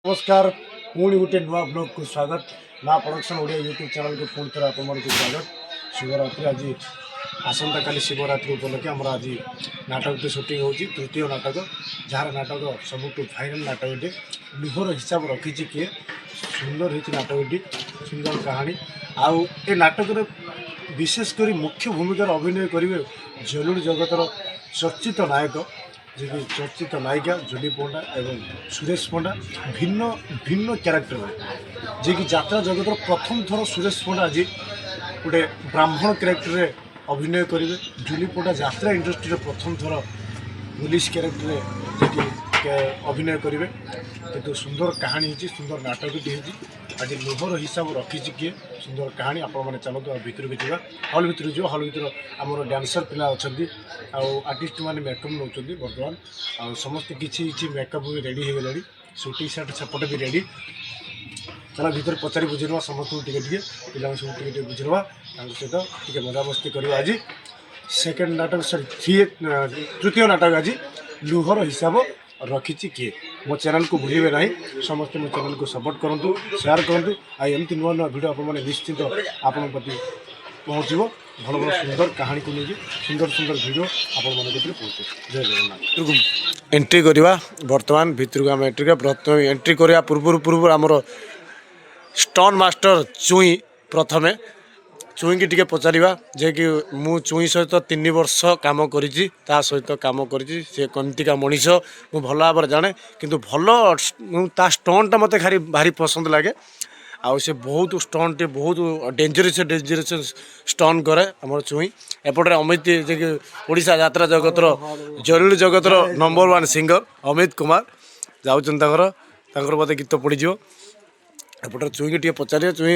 नमस्कार पुणी गोटे नुआ ब्लॉग को स्वागत ना प्रोडक्शन ओडिया यूट्यूब चैनल को पुणी थर आपको स्वागत। शिवरात्रि आज आसंता काली शिवरात्रि उपलक्षे आम आज नाटक शूटिंग हो तृतीय नाटक जार नाटक सबुठ फाइनाल नाटकटे लुहर हिसाब रखी किए सुंदर हो नाटकटी सुंदर कहानी आउ ए नाटक विशेषकर मुख्य भूमिका अभिनय करेंगे जलुड़ जगतर चर्चित नायक जी चर्चित नायिका जुली पंडा एवं सुरेश पंडा भिन्न भिन्न क्यारेक्टर जी की यात्रा जगत प्रथम थर सुरेश पंडा आज गोटे ब्राह्मण क्यारेक्टर अभिनय करेंगे। जुली पंडा यात्रा इंडस्ट्री प्रथम थर पुलिस क्यारेक्टर जी अभिनय करेंगे। कितु सुंदर कहानी होती सुंदर नाटकटी होती आज लुहर हिसाब रखी किए सुंदर कहानी आपण चलते भितर भी जावा हल भितर जो हल भितर आमर डांसर पिला अच्छा आर्टिस्ट मैंने मेकअप नौ बर्तमान आ समस्त किसी मेकअप भी रेडी हो गला शूटिंग सेट सेपटे भी रेडी चला भर पचारि बुझीना समस्त पिला सब बुझीना सहित टे मजामस्ती करवा आज सेकेंड नाटक सॉरी तृतीय नाटक आज लुहर हिसाब रखी किए मो चैनल को भूलिए ना समस्त मो चैनल को सपोर्ट करूँ शेयर करूँ आमती नुआ नुआ भिड आप निश्चित आपण प्रति पहुँचो भल भल सुंदर कहानी को लेकिन सुंदर सुंदर भिड आपण पहुँचे। जय जगन्नाथ एंट्री करवा बर्तमान भितर को आम एंट्री एंट्री करवा पूर्व आमर स्टन मास्टर चुई प्रथमे चुई की टिके पचारिबा जे कि मु चुई सहित 3 वर्ष काम करिछि ता सहित काम करिछि से कमतिका मनीष मु भल भाव जाने किंतु भल ता स्टंट मते खाली भारी पसंद लागे आउ से बहुत स्टंट बहुत डेंजरस स्टन करे हमर चुई एपटे अमित जे कि ओडिशा यात्रा जगतर जरुरी जगतर नंबर 1 सिंगर अमित कुमार जाउछन तांकर मते गीत पड़ी जिवो एपटे चुई की टे पचारे चुई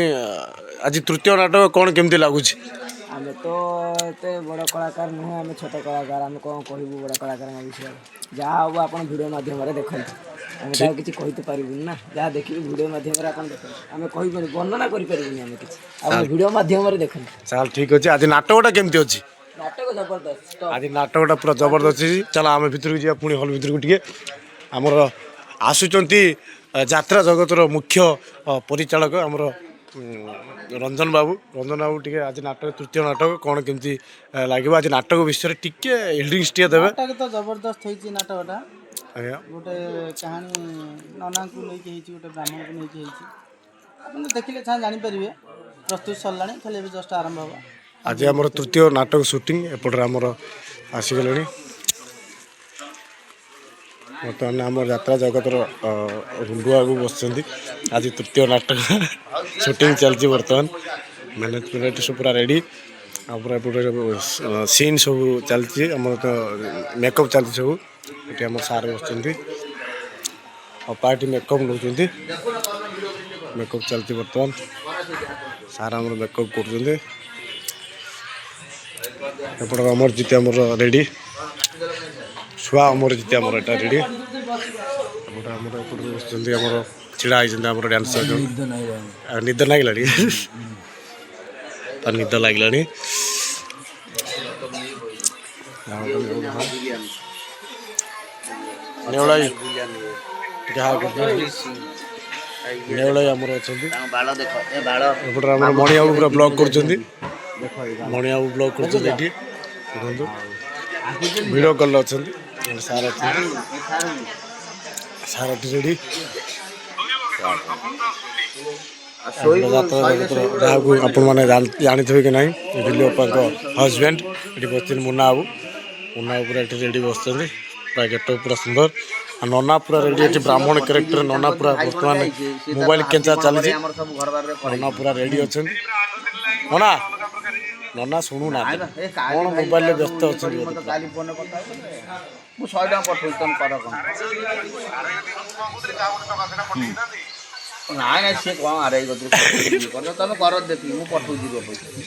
आज तृतीय नाटक कौन केमती लगुच आम तो एते बड़ कलाकार नुह आम छोट कलाकार आम कौन कहबू बड़ कलाकार विषय जहाँ हम आप भिडियो मध्यम देखते आम तो किसी कही पारूँ ना जहाँ देखिए भिडियो मध्यम देखते आम कही वर्णना करें भिडियो मध्यम देखते चल ठीक अच्छे। आज नाटकटा केमती अच्छी नाटक जबरदस्त आज नाटकटा पूरा जबरदस्त चल आम भर को जा पुणी हल भर को टे आमर आसुंच यात्रा जगतर मुख्य परिचालक आमर रंजन बाबू टे आज नाटक तृतीय नाटक कौन केमती लगे आज नाटक विषय टिके हेल्डिंग्स टे देवे नाटक तो जबरदस्त होती नाटकटा गोटे कहानी नना को लेकिन गोटे ब्राह्मण को लेकिन आप देखिले जानीपर प्रस्तुत सरला खाली जस्ट आरंभ हम आज आम तृतीय नाटक शूटिंग एपटे आमर आसीगले बर्तमान आम यात्रा जगतर रुंडुआ को बस आज तृतीय नाटक शूटिंग चलती बर्तमान मैनेजमेंट सब पूरा रेडी पूरा सीन सब चलती आम तो मेकअप चलती सब ये आम सारे बस पार्टी मेकअप नौ मेकअप चलती बर्तमान सार आम मेकअप कर अमर जीते आम रेडी छुआ अमर जीते आम एटा रेडी बस छिड़ा होती डांसर निद लगे निद लगे नेवलाई नेवलाई आमर अच्छा मणि बाबू पूरा ब्लॉग कर मणि बाबू ब्लॉग कर देखो वीडियो कॉल अच्छा सार सार रेडी जहाँ आप जानी कि ना दिलीपा हजबैंड ये बस मुन्ना बाबू पूरा ये रेडी बस पूरा गेटअप पूरा सुंदर नना पूरा रेडी अच्छे ब्राह्मण कैरेक्टर नना पूरा बर्तमान मोबाइल केंचा चलती नना पूरा रेडी अच्छा नना नना शुणु ना कौन मोबाइल व्यस्त अच्छा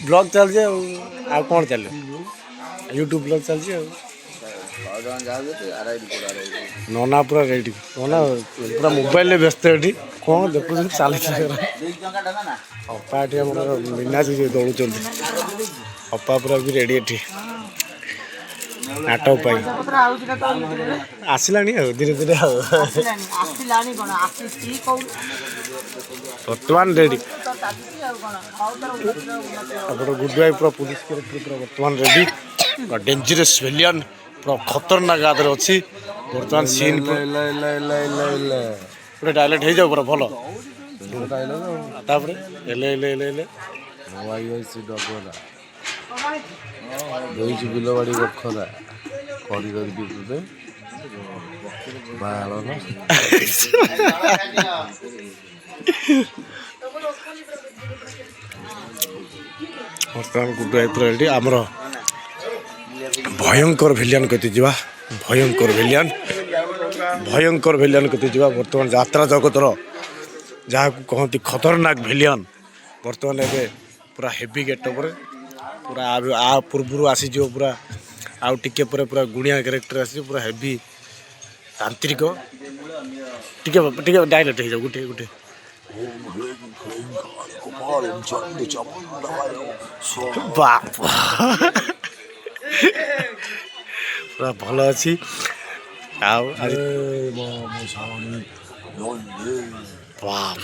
ब्लॉग चलছে ଆଉ କଣ ଚାଲିବ यूट्यूब ब्लॉग चलছে नना पूरा रेडी नना पूरा मोबाइल व्यस्त ये कौन देखुं चलती अपा ये मीना दौड़ अपा पूरा भी रेडी ये नाटक आसला धीरे धीरे बर्तमान रेडी गुड भाई पूरा पुलिस पूरा बर्तमान रेडी डेंजरस विलियन पूरा खतरनाक आदर अच्छी बर्तमान सीन पूरा डायलेक्ट हो जाओ पूरा भल तापर ବିଲବାଡ଼ି ଗଖରା କରି କରିକି ତୋତେ ବାଳ ନା ବର୍ତ୍ତମାନ ଗୁଡୁ ଭାଇ ଏଠି ଆମର ଭୟଙ୍କର ଭିଲିଆନ କତି ଯିବା ଭୟଙ୍କର ଭିଲିଆନ କତି ଯିବା ବର୍ତ୍ତମାନ ଯାତ୍ରା ଜଗତର ଯାହାକୁ କହନ୍ତି ଖତରନାକ ଭିଲିଆନ ବର୍ତ୍ତମାନ ଏବେ ପୁରା ହେଭି ଗେଟଅପରେ पूरा आ पूर्व आसीज पूरा आउ टिके पूरा गुणिया कैरेक्टर आसी पूरा हेवी तांत्रिक टिके डायलेक्ट हो जाओ गुटे गुटे बाप पूरा भल अच्छी बाप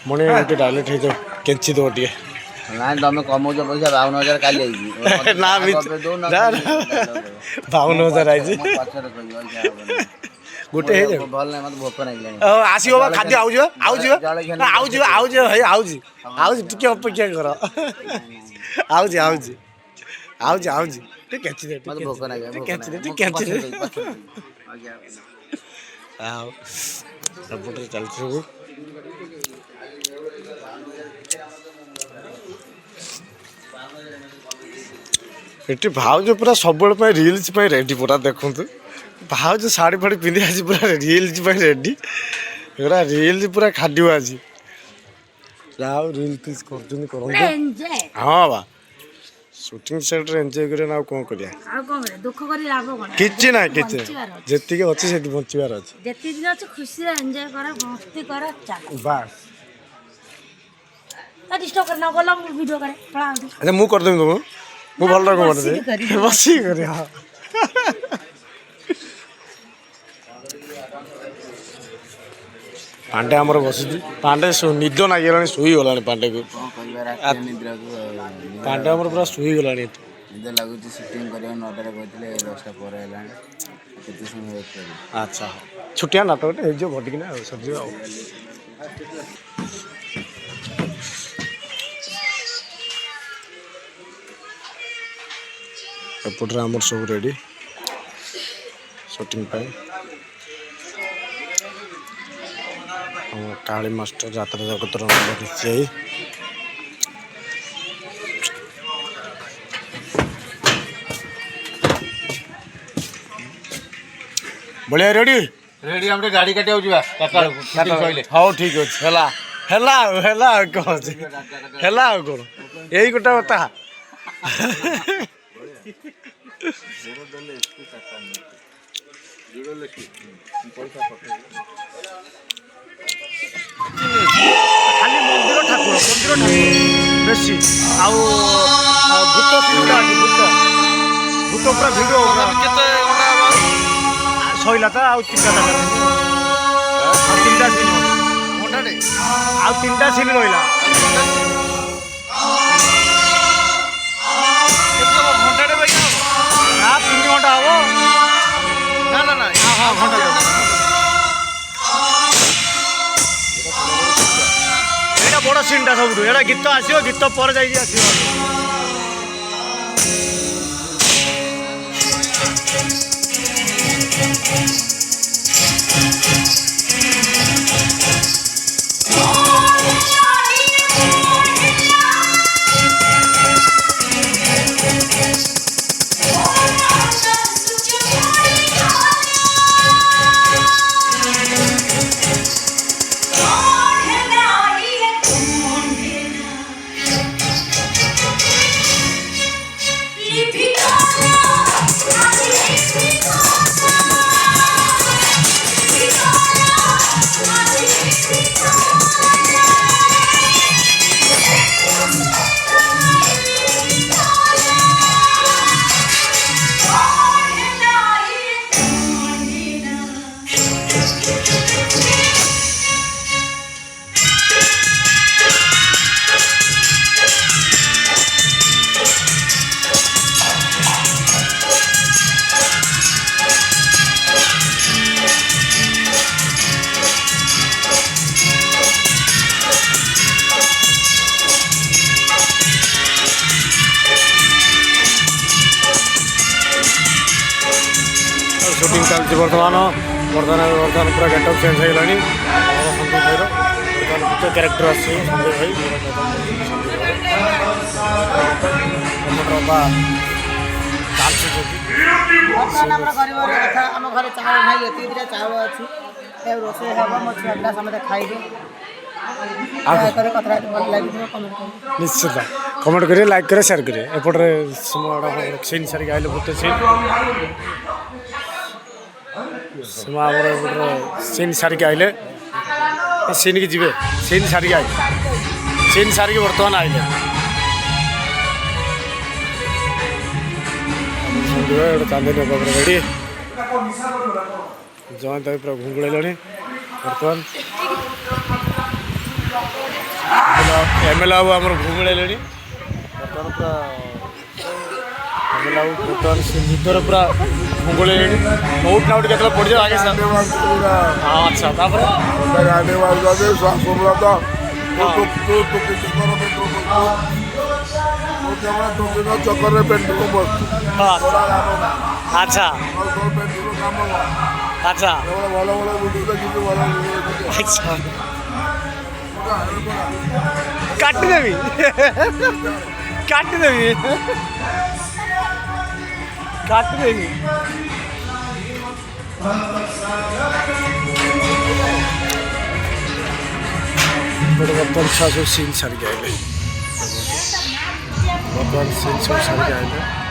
मणि गोटे डायलेक्ट हो केंची दो टे ना तुम कमौच पैसा 52,000 काली ना 52,000 आई गोटे भल ना मत भोक नहीं आसीबो खाद्य आउज टिके अपेक्षा कर आउज केंची दे मत भोक नहीं केंची दे आओ सपोर्टर चल सब ये भाज पूरा सब रिल्स रेडी पूरा देखु भाज शाढ़ी फाड़ी पिंधि आज पूरा रिल्स रेडी पूरा रिल्स पूरा खाद आज रिल पिस कर हाँ बा शूटिंग सेट रे एंजॉय करे ना कौन करिया दुख करी लाभ कोन किछि ना किछि जेति के अछि सेति बंचिबार अछि जेति दिन अछि खुशी रे एंजॉय कर मस्ती कर चल बस ता डिस्टर्ब करना बोला वीडियो करे पळा अच्छा मु कर देम तुम मु भल रको कर दे बसी करी हां पांडे हमर बसी पांडे निद ना गेलानी सोई गलानी पांडे को पांडे हमर पूरा सोई गलानी निद लागुची शूटिंग करियो 9 रे कहथिले 10टा पर हेलानी केते समय वेट करी अच्छा छुटिया नाटक हे जो घटिक ना सब जो एपटे आमर सब रेडी शूटिंग पे काली मास्टर यात्रा जगतर बढ़िया रेडी रेडी हमरे गाड़ी काटे आउजबा हाँ ठीक अच्छे है कौन यही गोटा बता खाली मंदिर ठाकुर बेसी आउ भूत सिंगड़ा भूत पूरा भिड़ सैला तो आउ तीनटा सीन आउ तीनटा सीन रहा ना 3 घंटा हम ना हाँ घंटा यहाँ बड़ सीनटा सब गीत आसो गीत पर जाइए आस सुटिंग चलती बर्तमान बर्तमान पूरा गेटअप चेंज हो गलानी संदीप भाई बर्तमान भूत क्यारेक्टर आस संदीप भाई ଆମର ଗରିବର କଥା ଆମ ଘରେ ଚାଉଳ ନାହିଁ ଏତିକି ଦିଟା ଚାଉଳ ଅଛି ଏ ରୋଷେଇ ହେବ ମୋ ଛୁଆ ପିଲା ସମସ୍ତେ ଖାଇବେ କରି କଥା ଭଲ ଲାଗିଥିବ କମେଣ୍ଟ କରିବେ निश्चित कमेंट करिए लाइक करिए शेयर करिए एपटे सीन सारिक आइले भूत सीमा सीन सारिक आइले सीन की जीवे सीन सारिक आइले सीन सारिक बर्तमान आइले चांदनी रेडी जयंत पूरा घुंगुड़े बर्तमान एमएलए बाबू आम घुमुड़े बर्तमान पूरा एमएलए बाबू बर्तमान भितर पूरा घुंगुड़े नोट नाउट के पड़ जाए आगे सर हाँ अच्छा चक्कर अच्छा अच्छा अच्छा काट देवी काट देवी काट देवी बर्तमान छा सब सीन सारी आए बर्तमान सीन सब सारी आए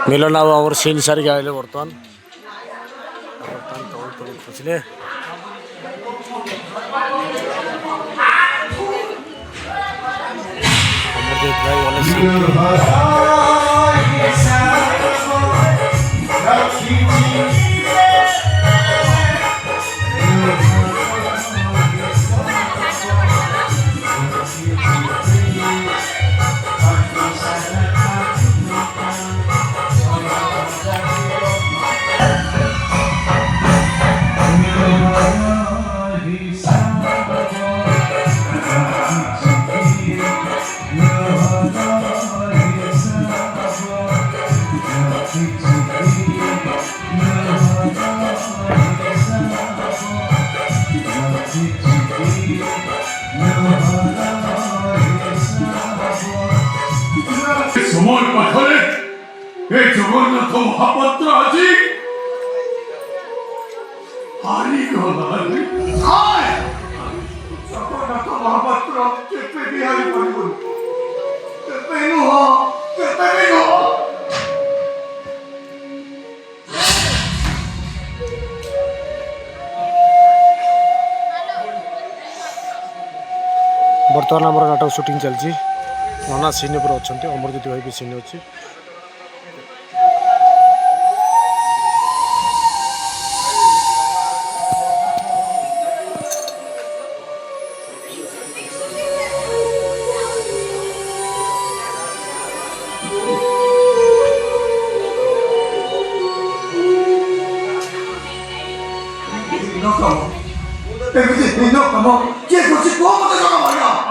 मिलन बाबू आम सीन सारिक आए बर्तमान खुशले अमरजीत भाई वाले सीन সময় পাথরে এই জগন্নাথ মহাপাত্র আজি হারিগলানি জগন্নাথ মহাপাত্র কেতে বিহারি পড়িবনি কেতে নহ बर्तमान आम नाटक शूटिंग चलती नाना सीन पर अच्छा अमरजीत भाई भी सीन अच्छी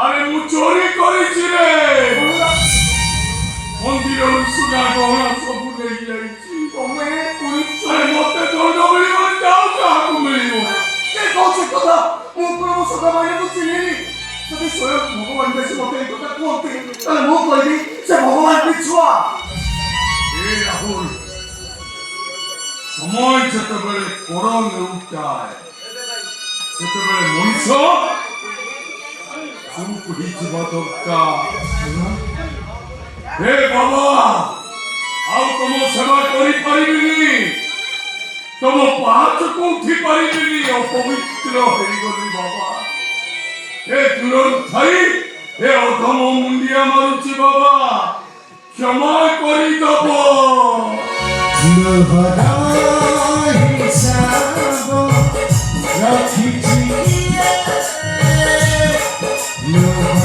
আরে মু চোরি করেছি রে মন্দিরের সুনা গহনা সবু নেই যাইছি তুমি আরে মতে দণ্ড মিলিব যাও কাহাকু মিলিব কে কৌছে কথা মু প্রভু সদা মানে বুঝিনি যদি স্বয়ং ভগবান বেশি মতে এই কথা কুহতে তাহলে মু কইবি সে ভগবান বিছুয়া এ রাহুল সময় যেতবেলে করণ উঠায় সেতবেলে মଣିষ চুপ হইଯିବା ଦରକାର ହେ ବାବା ଆଉ ତମ ସେବା କରିପାରିବିନି ତମ ପାହାଚକୁ ଉଠି ପାରିବିନି ଅପବିତ୍ର ହେଇଗଲି ବାବା ହେ ଦୂରରୁ ଥାଇ ହେ ଅଧମ ମୁଣ୍ଡିଆ ମାରୁଛି ବାବା କ୍ଷମା କରିଦବ No,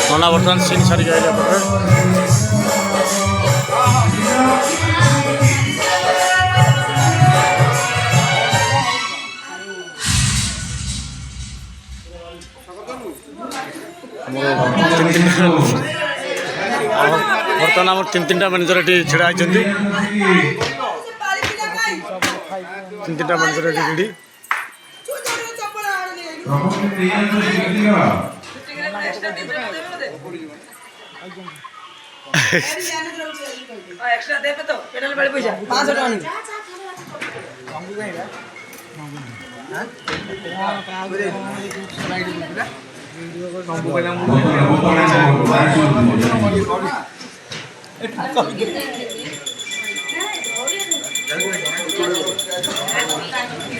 ନନା ବର୍ତ୍ତମାନ ସିନ୍ ସାରିକି ଆଇଲା ପରେ ବର୍ତ୍ତମାନ ଆମର ତିନିଟା ମ୍ୟାନେଜର ଏଠି ଛିଡ଼ା ହେଇଛନ୍ତି। ତିନିଟା ମ୍ୟାନେଜର ଏଠି ରେଡ଼ି। एक्स्ट्रा देबे तो पेडल वाले पैसा 500 टका नहीं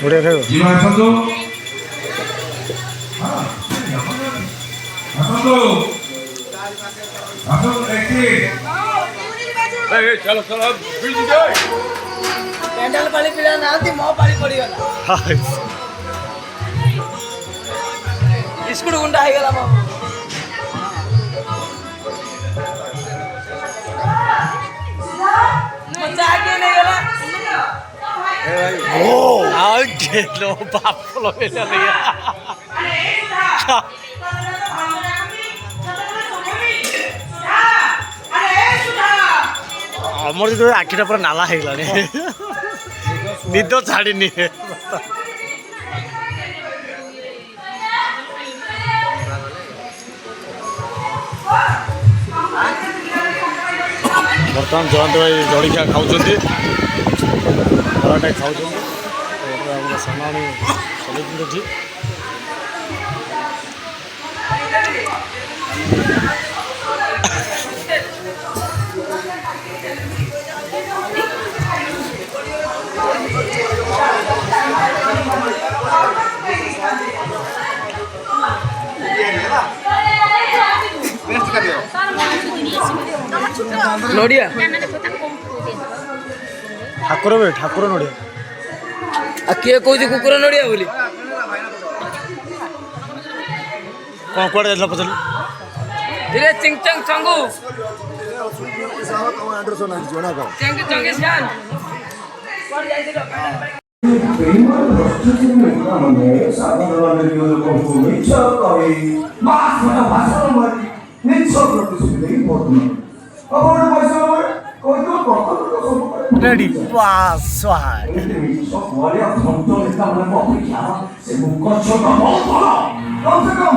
थोड़े खाओ चलो चलो पेडल वाले पिला ना थी मो पाली पड़ी गला बिस्कुट गुंडा है गला बाबू मजा के नहीं गला ओ आओ के लो बाप लो ले लिया ଆମର ଯେତେବେଳେ ଆଖିଟା ପୁରା ନାଲା ହେଇଗଲାଣି ନିଦ ଛାଡ଼ିନି। ବର୍ତ୍ତମାନ ଜୟନ୍ତ ଭାଇ ଜଳଖିଆ ଖାଉଛନ୍ତି, ପରାଟା ଖାଉଛନ୍ତି। ଆମର ସାମାଣି ଚଲେଇଛନ୍ତି ଏଠି। नोडिया ଠାକୁର ବେ ଠାକୁର ନଡ଼ିଆ आ के कोइ कुकुर नोडिया बोली କ'ଣ କୁଆଡ଼େ ଯାଇଥିଲା ପଚାରିଲି। धीरे चिंगचंग चंगू चंग चंगे शान ରେଡ଼ି ବାସ୍ कम से कम